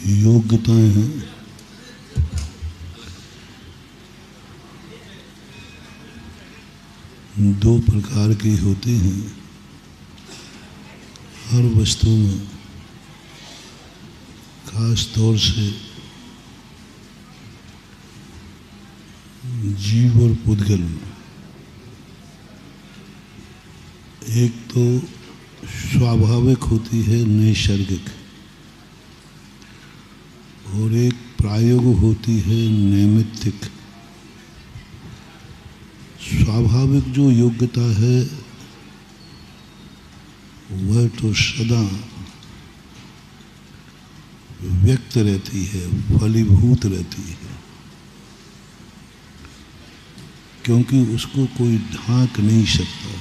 योग्यताएं हैं, दो प्रकार की होती हैं हर वस्तु में, खास तौर से जीव और पुद्गल में। एक तो स्वाभाविक होती है नैसर्गिक, और एक प्रायोगिक होती है नैमित्तिक। स्वाभाविक जो योग्यता है वह तो सदा व्यक्त रहती है, फलीभूत रहती है, क्योंकि उसको कोई ढांक नहीं सकता,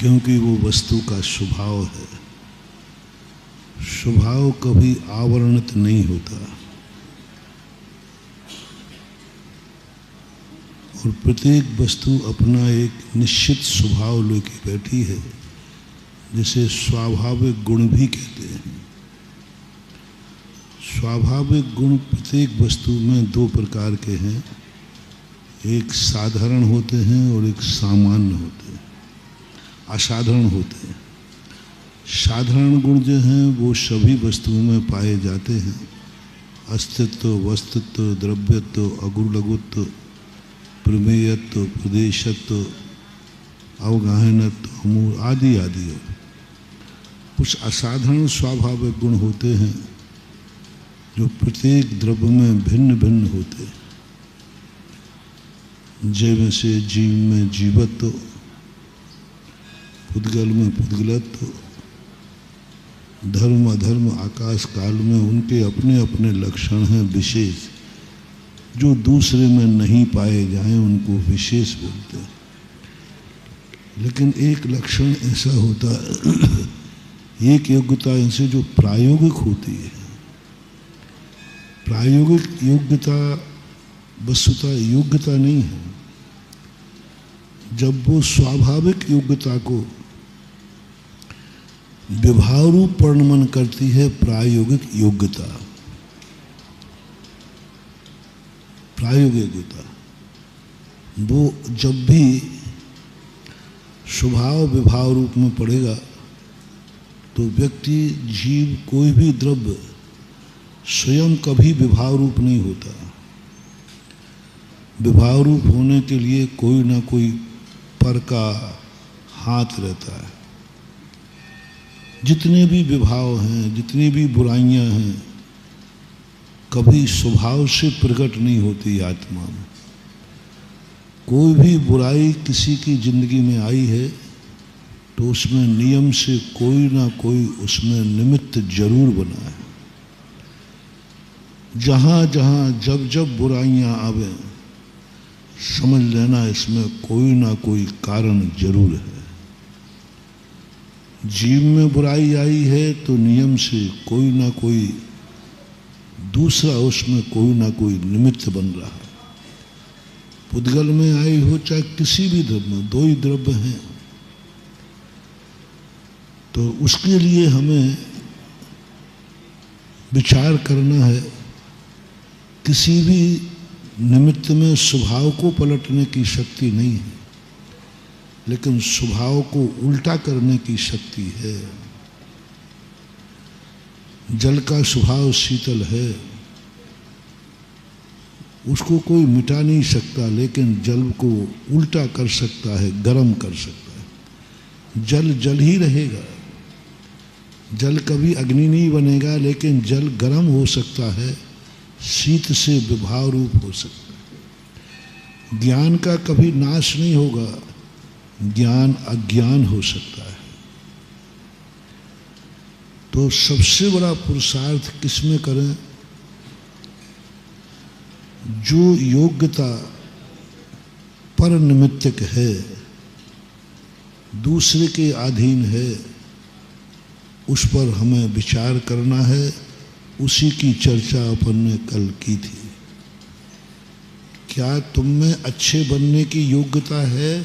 क्योंकि वो वस्तु का स्वभाव है। स्वभाव कभी आवरणित नहीं होता, और प्रत्येक वस्तु अपना एक निश्चित स्वभाव लेके बैठी है, जिसे स्वाभाविक गुण भी कहते हैं। स्वाभाविक गुण प्रत्येक वस्तु में दो प्रकार के हैं, एक साधारण होते हैं और एक सामान्य होते हैं, असाधारण होते हैं। साधारण गुण जो हैं वो सभी वस्तुओं में पाए जाते हैं, अस्तित्व, वस्तुत्व, द्रव्यत्व, अगुण-लघुत्व, प्रमेयत्व, प्रदेशत्व, अवगाहनत्व, अमूल आदि आदि। कुछ असाधारण स्वाभाविक गुण होते हैं जो प्रत्येक द्रव्य में भिन्न भिन्न होते हैं, जैसे से जीव में जीवत्व, पुद्गल में पुद्गलत्व, धर्म अधर्म आकाश काल में उनके अपने अपने लक्षण हैं विशेष, जो दूसरे में नहीं पाए जाएं उनको विशेष बोलते हैं। लेकिन एक लक्षण ऐसा होता है, एक योग्यता ऐसे जो प्रायोगिक होती है। प्रायोगिक योग्यता वस्तुतः योग्यता नहीं है। जब वो स्वाभाविक योग्यता को विभाव रूप परिणमन करती है प्रायोगिक योग्यता, प्रायोगिक योग्यता, वो जब भी स्वभाव विभाव रूप में पड़ेगा तो व्यक्ति, जीव, कोई भी द्रव्य स्वयं कभी विभाव रूप नहीं होता। विभाव रूप होने के लिए कोई ना कोई पर का हाथ रहता है। जितने भी विभाव हैं, जितनी भी बुराइयां हैं, कभी स्वभाव से प्रकट नहीं होती आत्मा में। कोई भी बुराई किसी की जिंदगी में आई है तो उसमें नियम से कोई ना कोई उसमें निमित्त जरूर बना है। जहाँ जहाँ जब जब बुराइयां आवे, समझ लेना इसमें कोई ना कोई कारण जरूर है। जीव में बुराई आई है तो नियम से कोई ना कोई दूसरा उसमें कोई ना कोई निमित्त बन रहा है। पुद्गल में आई हो चाहे किसी भी द्रव्य में, दो ही द्रव्य हैं, तो उसके लिए हमें विचार करना है। किसी भी निमित्त में स्वभाव को पलटने की शक्ति नहीं है, लेकिन स्वभाव को उल्टा करने की शक्ति है। जल का स्वभाव शीतल है, उसको कोई मिटा नहीं सकता, लेकिन जल को उल्टा कर सकता है, गर्म कर सकता है। जल जल ही रहेगा, जल कभी अग्नि नहीं बनेगा, लेकिन जल गर्म हो सकता है, शीत से विभाव रूप हो सकता है। ज्ञान का कभी नाश नहीं होगा, ज्ञान अज्ञान हो सकता है। तो सबसे बड़ा पुरुषार्थ किसमें करें? जो योग्यता पर निमित्तक है, दूसरे के अधीन है, उस पर हमें विचार करना है। उसी की चर्चा अपन ने कल की थी। क्या तुम में अच्छे बनने की योग्यता है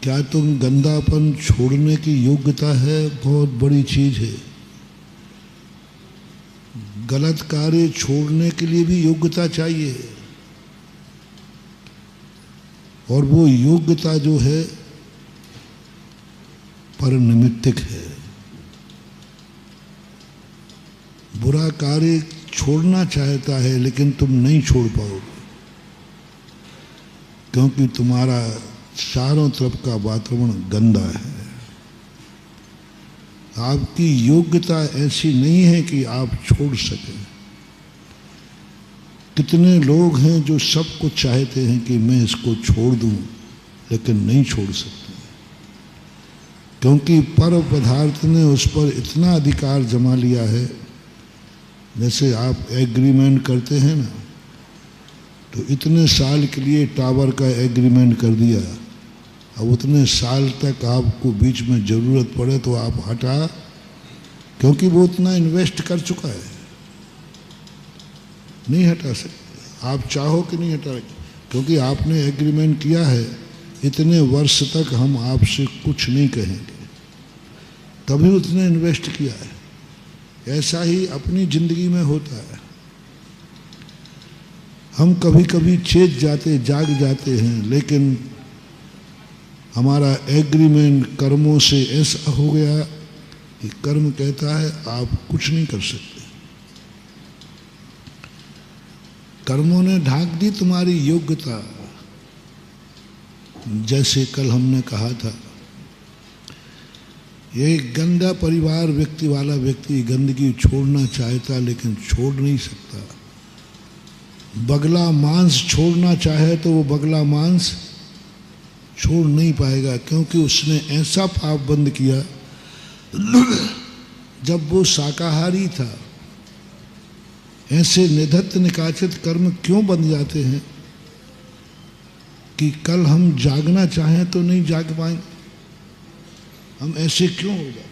क्या तुम गंदापन छोड़ने की योग्यता है? बहुत बड़ी चीज है। गलत कार्य छोड़ने के लिए भी योग्यता चाहिए, और वो योग्यता जो है परनिमित्तिक है। बुरा कार्य छोड़ना चाहता है लेकिन तुम नहीं छोड़ पाओगे, क्योंकि तुम्हारा चारों तरफ का वातावरण गंदा है। आपकी योग्यता ऐसी नहीं है कि आप छोड़ सकें। कितने लोग हैं जो सब कुछ चाहते हैं कि मैं इसको छोड़ दूं, लेकिन नहीं छोड़ सकते, क्योंकि पर पदार्थ ने उस पर इतना अधिकार जमा लिया है। जैसे आप एग्रीमेंट करते हैं ना, तो इतने साल के लिए टावर का एग्रीमेंट कर दिया, अब उतने साल तक आपको बीच में ज़रूरत पड़े तो आप हटा, क्योंकि वो उतना इन्वेस्ट कर चुका है, नहीं हटा सकते। आप चाहो कि नहीं हटा, क्योंकि आपने एग्रीमेंट किया है इतने वर्ष तक हम आपसे कुछ नहीं कहेंगे, तभी उसने इन्वेस्ट किया है। ऐसा ही अपनी जिंदगी में होता है। हम कभी कभी चेत जाते, जाग जाते हैं, लेकिन हमारा एग्रीमेंट कर्मों से ऐसा हो गया कि कर्म कहता है आप कुछ नहीं कर सकते। कर्मों ने ढांक दी तुम्हारी योग्यता। जैसे कल हमने कहा था, ये गंदा परिवार व्यक्ति वाला व्यक्ति गंदगी छोड़ना चाहता लेकिन छोड़ नहीं सकता। बगला मांस छोड़ना चाहे तो वो बगला मांस छोड़ नहीं पाएगा, क्योंकि उसने ऐसा पाप बंद किया। जब वो शाकाहारी था, ऐसे निधत्त निकाचित कर्म क्यों बन जाते हैं कि कल हम जागना चाहें तो नहीं जाग पाएंगे? हम ऐसे क्यों हो जाते?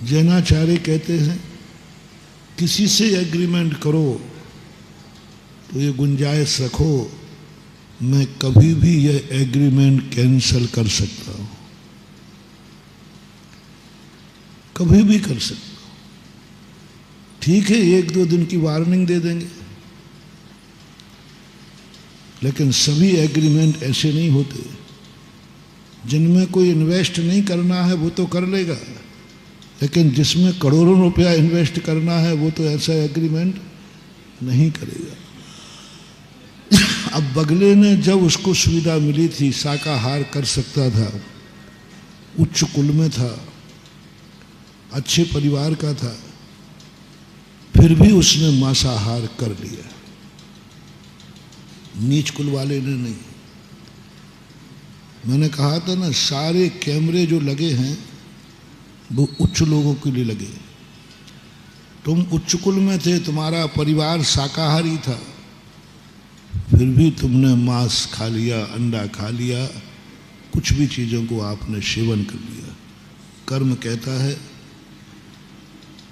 जैनाचार्य कहते हैं किसी से एग्रीमेंट करो तो ये गुंजाइश रखो, मैं कभी भी ये एग्रीमेंट कैंसिल कर सकता हूं, कभी भी कर सकता हूं। ठीक है, 1-2 दिन की वार्निंग दे देंगे, लेकिन सभी एग्रीमेंट ऐसे नहीं होते। जिनमें कोई इन्वेस्ट नहीं करना है वो तो कर लेगा, लेकिन जिसमें करोड़ों रुपया इन्वेस्ट करना है वो तो ऐसा एग्रीमेंट नहीं करेगा। अब बगले ने जब उसको सुविधा मिली थी, शाकाहार कर सकता था, उच्च कुल में था, अच्छे परिवार का था, फिर भी उसने मांसाहार कर लिया। नीच कुल वाले ने नहीं। मैंने कहा था ना, सारे कैमरे जो लगे हैं वो उच्च लोगों के लिए लगे। तुम उच्च कुल में थे, तुम्हारा परिवार शाकाहारी था, फिर भी तुमने मांस खा लिया, अंडा खा लिया, कुछ भी चीज़ों को आपने सेवन कर लिया। कर्म कहता है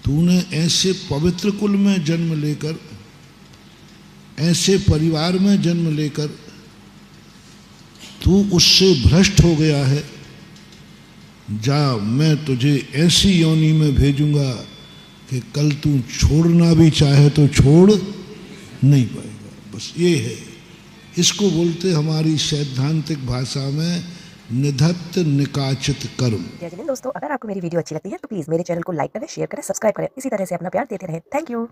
तूने ऐसे पवित्र कुल में जन्म लेकर, ऐसे परिवार में जन्म लेकर तू उससे भ्रष्ट हो गया है, जा मैं तुझे ऐसी योनि में भेजूंगा कि कल तू छोड़ना भी चाहे तो छोड़ नहीं पाएगा। बस ये है, इसको बोलते हमारी सैद्धांतिक भाषा में निधत्त निकाचित कर्म। जय जय दोस्तों, अगर आपको मेरी वीडियो अच्छी लगती है तो प्लीज मेरे चैनल को लाइक करें, शेयर करें, सब्सक्राइब करें। इसी तरह से अपना प्यार देते रहें। Thank you.